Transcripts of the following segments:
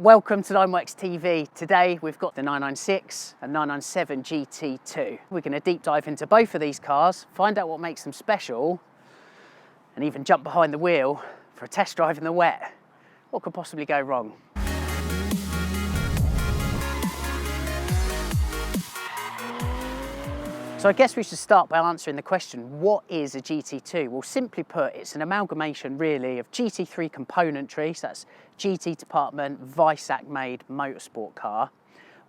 Welcome to Limeworks TV. Today we've got the 996 and 997 GT2. We're going to deep dive into both of these cars, find out what makes them special, and even jump behind the wheel for a test drive in the wet. What could possibly go wrong? So I guess we should start by answering the question, what is a GT2? Well, simply put, it's an amalgamation really of GT3 componentry, so that's GT department, Weissach made motorsport car,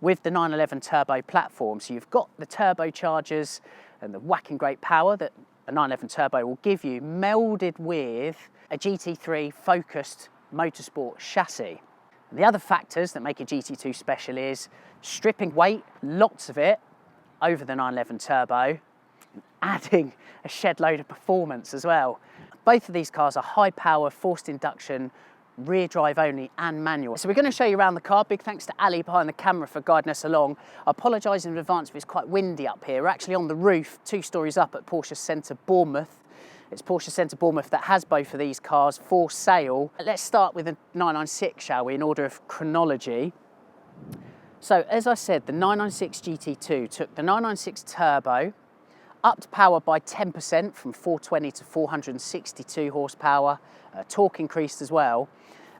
with the 911 turbo platform. So you've got the turbochargers and the whacking great power that a 911 turbo will give you, melded with a GT3 focused motorsport chassis. And the other factors that make a GT2 special is stripping weight, lots of it, over the 911 turbo, and adding a shed load of performance as well. Both of these cars are high power, forced induction, rear drive only and manual. So we're going to show you around the car. Big thanks to Ali behind the camera for guiding us along. I apologise in advance if it's quite windy up here. We're actually on the roof, 2 stories up at Porsche Centre Bournemouth. It's Porsche Centre Bournemouth that has both of these cars for sale. Let's start with the 996, shall we, in order of chronology. So as I said, the 996 GT2 took the 996 turbo, upped power by 10% from 420 to 462 horsepower, torque increased as well,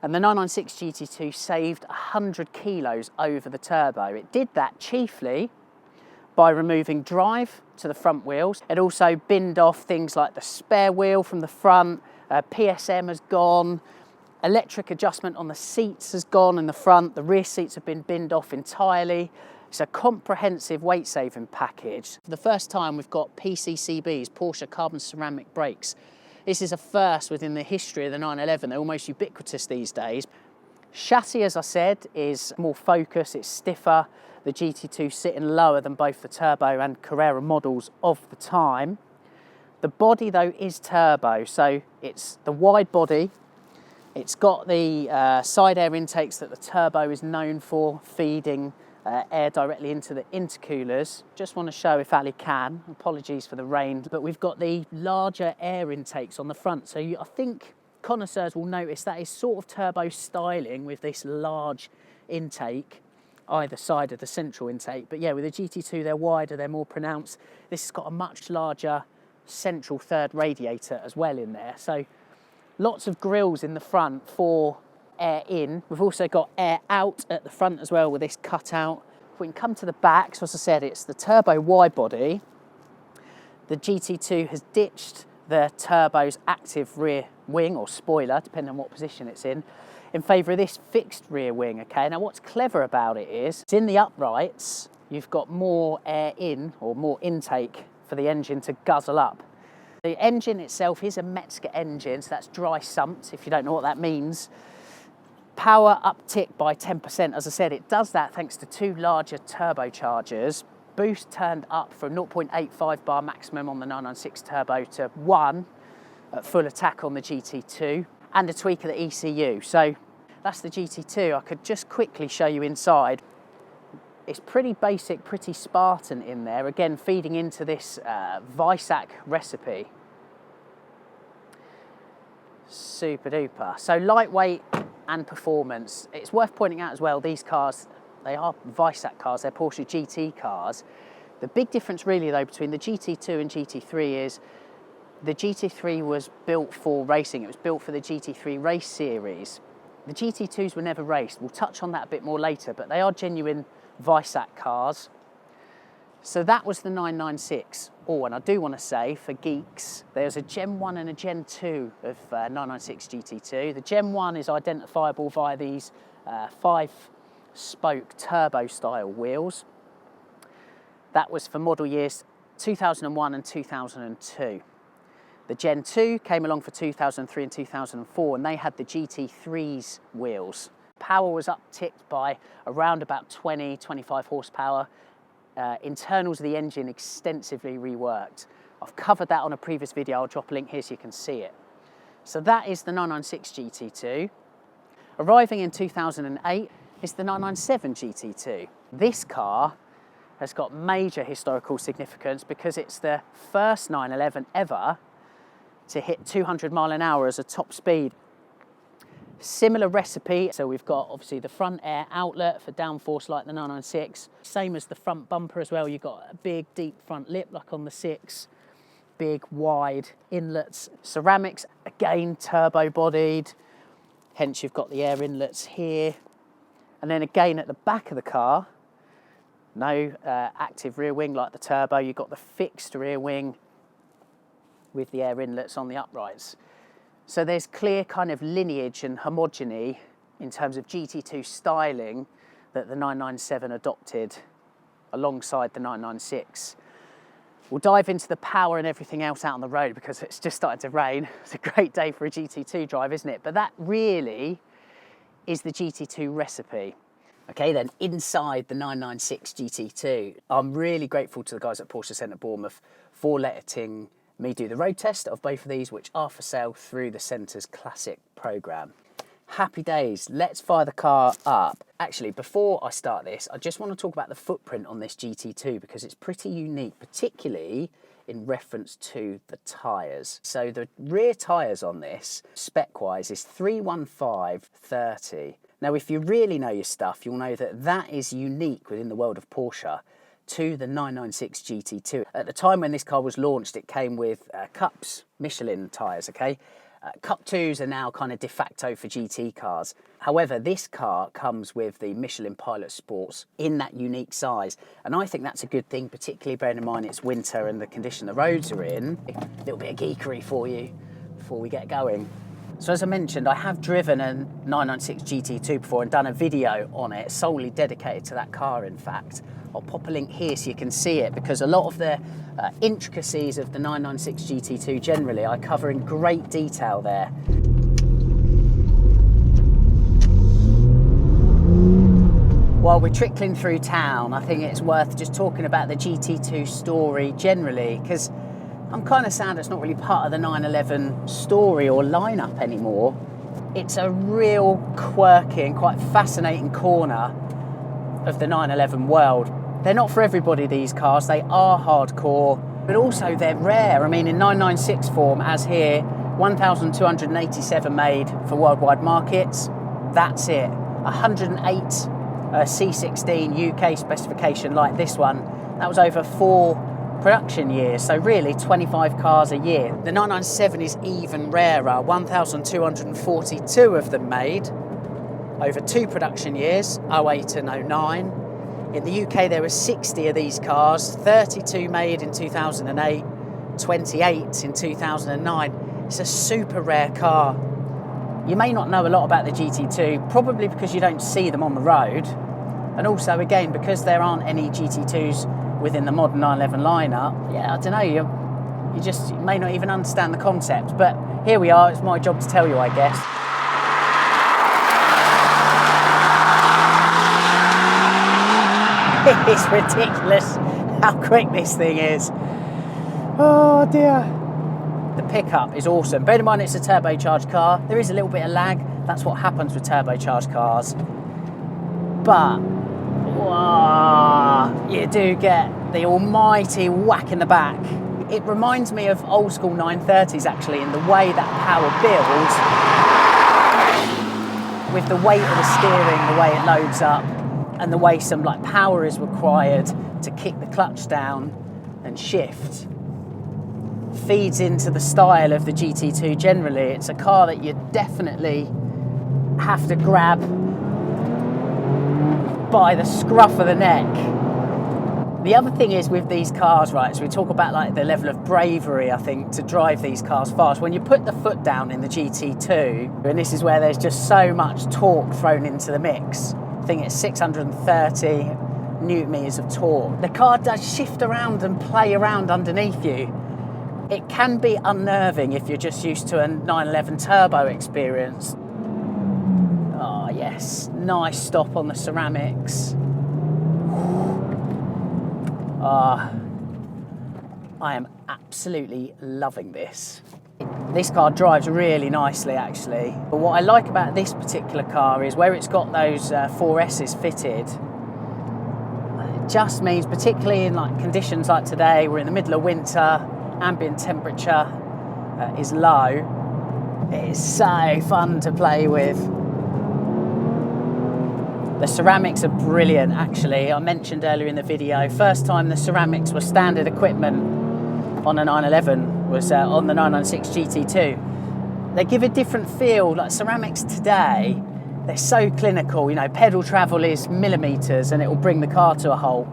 and the 996 GT2 saved 100 kilos over the turbo. It did that chiefly by removing drive to the front wheels. It also binned off things like the spare wheel from the front, PSM has gone, electric adjustment on the seats has gone in the front, the rear seats have been binned off entirely. It's a comprehensive weight saving package. For the first time we've got PCCBs, Porsche carbon ceramic brakes. This is a first within the history of the 911, they're almost ubiquitous these days. Chassis, as I said, is more focused, it's stiffer, the GT2 sitting lower than both the turbo and Carrera models of the time. The body though is turbo, so it's the wide body. It's got the side air intakes that the turbo is known for, feeding air directly into the intercoolers. Just want to show if Ali can, apologies for the rain, but we've got the larger air intakes on the front. So I think connoisseurs will notice that is sort of turbo styling with this large intake either side of the central intake. But yeah, with the GT2 they're wider, they're more pronounced. This has got a much larger central third radiator as well in there. So lots of grills in the front for air in. We've also got air out at the front as well with this cutout. We can come to the back, so as I said, it's the turbo wide body. The GT2 has ditched the turbo's active rear wing or spoiler, depending on what position it's in favour of this fixed rear wing, okay? Now what's clever about it is, in the uprights, you've got more air in, or more intake for the engine to guzzle up. The engine itself is a Metzger engine, so that's dry sumped, if you don't know what that means. Power uptick by 10%, as I said, it does that thanks to 2 larger turbochargers. Boost turned up from 0.85 bar maximum on the 996 turbo to 1 at full attack on the GT2, and a tweak of the ECU. So that's the GT2. I could just quickly show you inside. It's pretty basic, pretty Spartan in there, again feeding into this Weissach recipe. Super duper. So lightweight and performance. It's worth pointing out as well, these cars, they are Weissach cars, they're Porsche GT cars. The big difference really though between the GT2 and GT3 is the GT3 was built for racing, it was built for the GT3 race series. The GT2s were never raced, we'll touch on that a bit more later, but they are genuine Weissach cars. So that was the 996. Oh, and I do want to say, for geeks, there's a Gen 1 and a Gen 2 of 996 GT2. The Gen 1 is identifiable via these 5-spoke turbo-style wheels. That was for model years 2001 and 2002. The Gen 2 came along for 2003 and 2004, and they had the GT3's wheels. Power was upticked by around about 20-25 horsepower. Internals of the engine extensively reworked. I've covered that on a previous video. I'll drop a link here so you can see it. So that is the 996 GT2. Arriving in 2008 is the 997 GT2. This car has got major historical significance because it's the first 911 ever to hit 200 mile an hour as a top speed. Similar recipe, so we've got obviously the front air outlet for downforce like the 996, same as the front bumper as well. You've got a big deep front lip like on the 6, big wide inlets, ceramics, again turbo bodied, hence you've got the air inlets here. And then again at the back of the car, no active rear wing like the turbo, you've got the fixed rear wing with the air inlets on the uprights. So there's clear kind of lineage and homogeny in terms of GT2 styling that the 997 adopted alongside the 996. We'll dive into the power and everything else out on the road because it's just started to rain. It's a great day for a GT2 drive, isn't it? But that really is the GT2 recipe. Okay, then inside the 996 GT2, I'm really grateful to the guys at Porsche Centre Bournemouth for letting me do the road test of both of these, which are for sale through the Centre's Classic programme. Happy days, let's fire the car up. Actually, before I start this, I just want to talk about the footprint on this GT2 because it's pretty unique, particularly in reference to the tyres. So the rear tyres on this, spec-wise, is 315/30. Now, if you really know your stuff, you'll know that that is unique within the world of Porsche to the 996 GT2. At the time when this car was launched, it came with Cups Michelin tyres, okay? Cup 2s are now kind of de facto for GT cars. However, this car comes with the Michelin Pilot Sports in that unique size. And I think that's a good thing, particularly bearing in mind it's winter and the condition the roads are in. A little bit of geekery for you before we get going. So as I mentioned, I have driven a 996 GT2 before and done a video on it, solely dedicated to that car, in fact. I'll pop a link here so you can see it, because a lot of the intricacies of the 996 GT2 generally I cover in great detail there. While we're trickling through town, I think it's worth just talking about the GT2 story generally, because I'm kind of sad it's not really part of the 911 story or lineup anymore. It's a real quirky and quite fascinating corner of the 911 world. They're not for everybody, these cars. They are hardcore, but also they're rare. I mean, in 996 form, as here, 1,287 made for worldwide markets. That's it. 108 C16 UK specification like this one. That was over 4 production years, so really 25 cars a year. The 997 is even rarer, 1,242 of them made over 2 production years, 08 and 09. In the UK there were 60 of these cars, 32 made in 2008, 28 in 2009. It's a super rare car. You may not know a lot about the GT2, probably because you don't see them on the road, and also again because there aren't any GT2s within the modern 911 lineup. Yeah, I don't know, you may not even understand the concept, but here we are, it's my job to tell you, I guess. It's ridiculous how quick this thing is. Oh dear. The pickup is awesome. Bear in mind it's a turbocharged car. There is a little bit of lag. That's what happens with turbocharged cars. But whoa, you do get the almighty whack in the back. It reminds me of old school 930s actually, in the way that power builds, with the weight of the steering, the way it loads up, and the way some power is required to kick the clutch down and shift. Feeds into the style of the GT2 generally. It's a car that you definitely have to grab by the scruff of the neck. The other thing is with these cars, right, so we talk about the level of bravery, I think, to drive these cars fast. When you put the foot down in the GT2, and this is where there's just so much torque thrown into the mix. I think it's 630 newton meters of torque. The car does shift around and play around underneath you. It can be unnerving if you're just used to a 911 turbo experience. Oh yes, nice stop on the ceramics. I am absolutely loving this. This car drives really nicely actually, but what I like about this particular car is where it's got those 4Ss fitted. It just means, particularly in conditions like today, we're in the middle of winter, ambient temperature is low, It is so fun to play with. The ceramics are brilliant, actually. I mentioned earlier in the video, first time the ceramics were standard equipment on a 911 was on the 996 GT2. They give a different feel. Like ceramics today, they're so clinical. You know, pedal travel is millimeters and it will bring the car to a halt.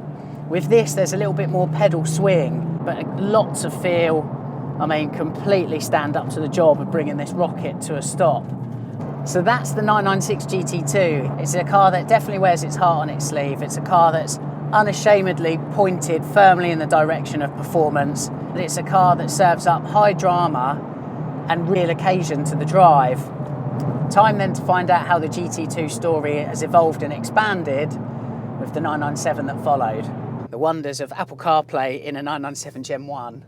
With this, there's a little bit more pedal swing, but lots of feel. I mean, completely stand up to the job of bringing this rocket to a stop. So that's the 996 GT2. It's a car that definitely wears its heart on its sleeve. It's a car that's unashamedly pointed firmly in the direction of performance. It's a car that serves up high drama and real occasion to the drive. Time then to find out how the GT2 story has evolved and expanded with the 997 that followed. The wonders of Apple CarPlay in a 997 Gen 1.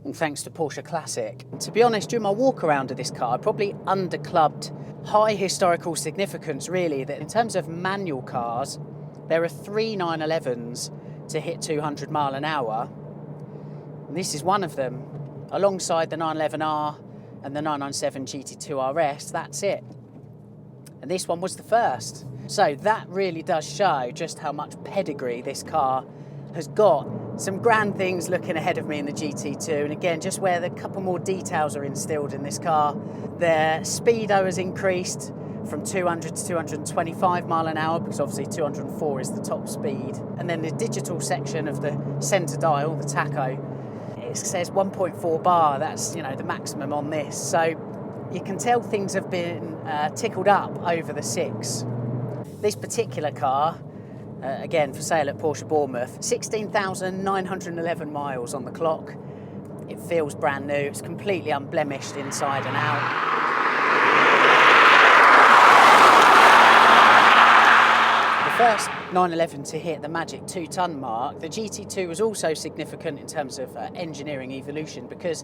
All thanks to Porsche Classic. To be honest, during my walk around of this car, I probably underclubbed high historical significance, really, that in terms of manual cars, there are 3 911s to hit 200 mile an hour. And this is one of them. Alongside the 911R and the 997 GT2 RS, that's it. And this one was the first. So that really does show just how much pedigree this car has got. Some grand things looking ahead of me in the GT2, and again, just where the couple more details are instilled in this car. The speedo has increased from 200 to 225 mile an hour, because obviously 204 is the top speed. And then the digital section of the centre dial, the tacho, it says 1.4 bar, that's, you know, the maximum on this. So you can tell things have been tickled up over the 6. This particular car, again, for sale at Porsche Bournemouth, 16,911 miles on the clock. It feels brand new. It's completely unblemished inside and out. The first 911 to hit the magic 2-ton mark, the GT2 was also significant in terms of engineering evolution because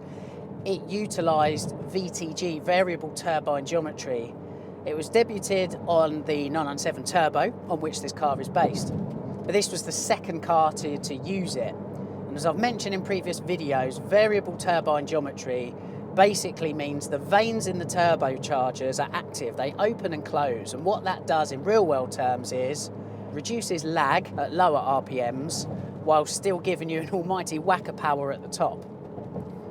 it utilised VTG, variable turbine geometry. It was debuted on the 997 Turbo, on which this car is based. But this was the second car to use it. And as I've mentioned in previous videos, variable turbine geometry basically means the vanes in the turbochargers are active. They open and close. And what that does in real world terms is reduces lag at lower RPMs while still giving you an almighty whack of power at the top.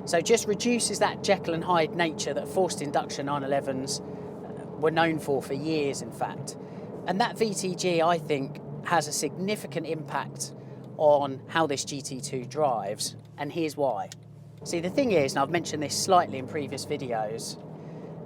So just reduces that Jekyll and Hyde nature that forced induction 911s were known for years, in fact. And that VTG, I think, has a significant impact on how this GT2 drives, and here's why. See, the thing is, and I've mentioned this slightly in previous videos,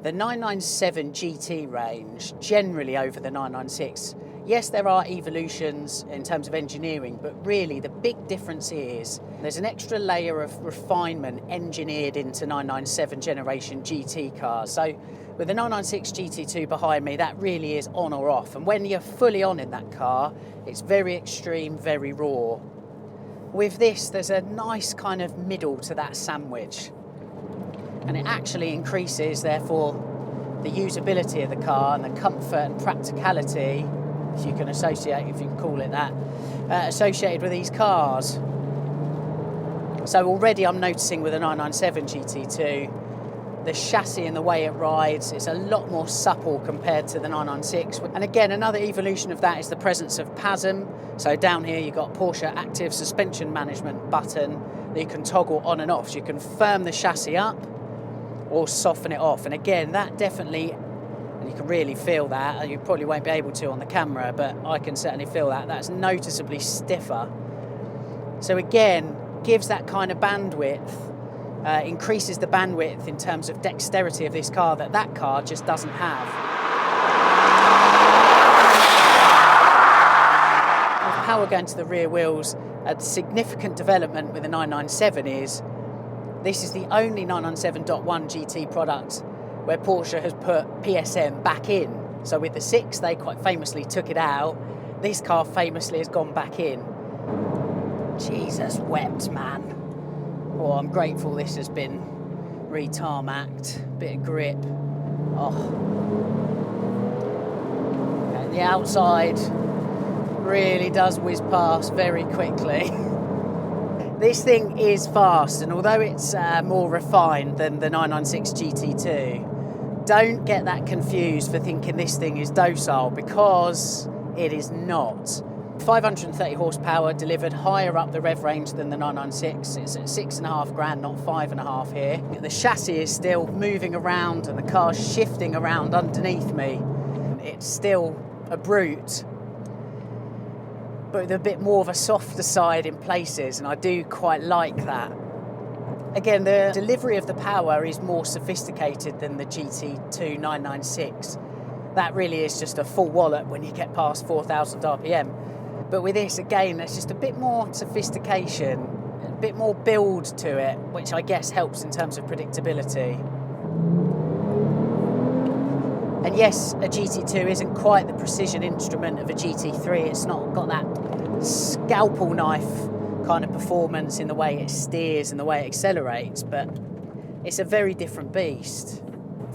the 997 GT range, generally over the 996, yes, there are evolutions in terms of engineering, but really the big difference is there's an extra layer of refinement engineered into 997 generation GT cars. So with the 996 GT2 behind me, that really is on or off. And when you're fully on in that car, it's very extreme, very raw. With this, there's a nice kind of middle to that sandwich. And it actually increases, therefore, the usability of the car and the comfort and practicality, if you can associate, if you can call it that, associated with these cars. So already I'm noticing with the 997 GT2, the chassis and the way it rides is a lot more supple compared to the 996. And again, another evolution of that is the presence of PASM. So down here you've got Porsche Active Suspension Management button that you can toggle on and off. So you can firm the chassis up or soften it off. And again, that definitely, and you can really feel that, you probably won't be able to on the camera, but I can certainly feel that. That's noticeably stiffer. So again, gives that kind of bandwidth, increases the bandwidth in terms of dexterity of this car that car just doesn't have. With power going to the rear wheels, a significant development with the 997 is this is the only 997.1 GT product where Porsche has put PSM back in. So with the 6, they quite famously took it out. This car famously has gone back in. Jesus wept, man. Oh, I'm grateful this has been re-tarmacked. Bit of grip. Oh. And the outside really does whiz past very quickly. This thing is fast, and although it's more refined than the 996 GT2, don't get that confused for thinking this thing is docile, because it is not. 530 horsepower delivered higher up the rev range than the 996. It's at 6.5 grand, not 5.5 here. The chassis is still moving around and the car's shifting around underneath me. It's still a brute, but with a bit more of a softer side in places, and I do quite like that. Again, the delivery of the power is more sophisticated than the GT2 996. That really is just a full wallop when you get past 4,000 RPM. But with this, again, there's just a bit more sophistication, a bit more build to it, which I guess helps in terms of predictability. And yes, a GT2 isn't quite the precision instrument of a GT3. It's not got that scalpel knife kind of performance in the way it steers and the way it accelerates, but it's a very different beast.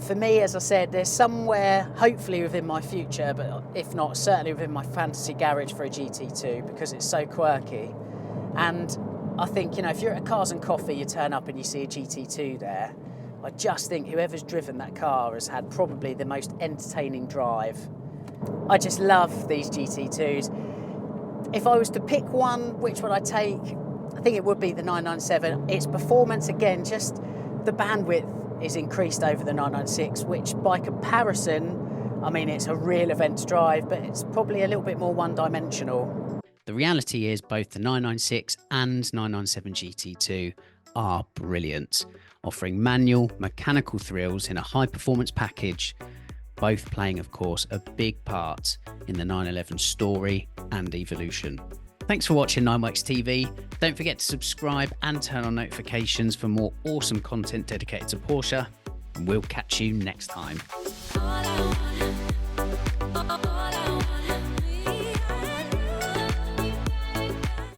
For me, as I said, there's somewhere, hopefully within my future, but if not, certainly within my fantasy garage for a GT2, because it's so quirky. And I think, you know, if you're at a Cars and Coffee, you turn up and you see a GT2 there, I just think whoever's driven that car has had probably the most entertaining drive. I just love these GT2s. If I was to pick one, which would I take? I think it would be the 997. Its performance, again, just the bandwidth is increased over the 996, which by comparison, I mean, it's a real event to drive, but it's probably a little bit more one-dimensional. The reality is both the 996 and 997 GT2 are brilliant, offering manual, mechanical thrills in a high-performance package, both playing, of course, a big part in the 911 story and evolution. Thanks for watching 9works TV. Don't forget to subscribe and turn on notifications for more awesome content dedicated to Porsche. And we'll catch you next time.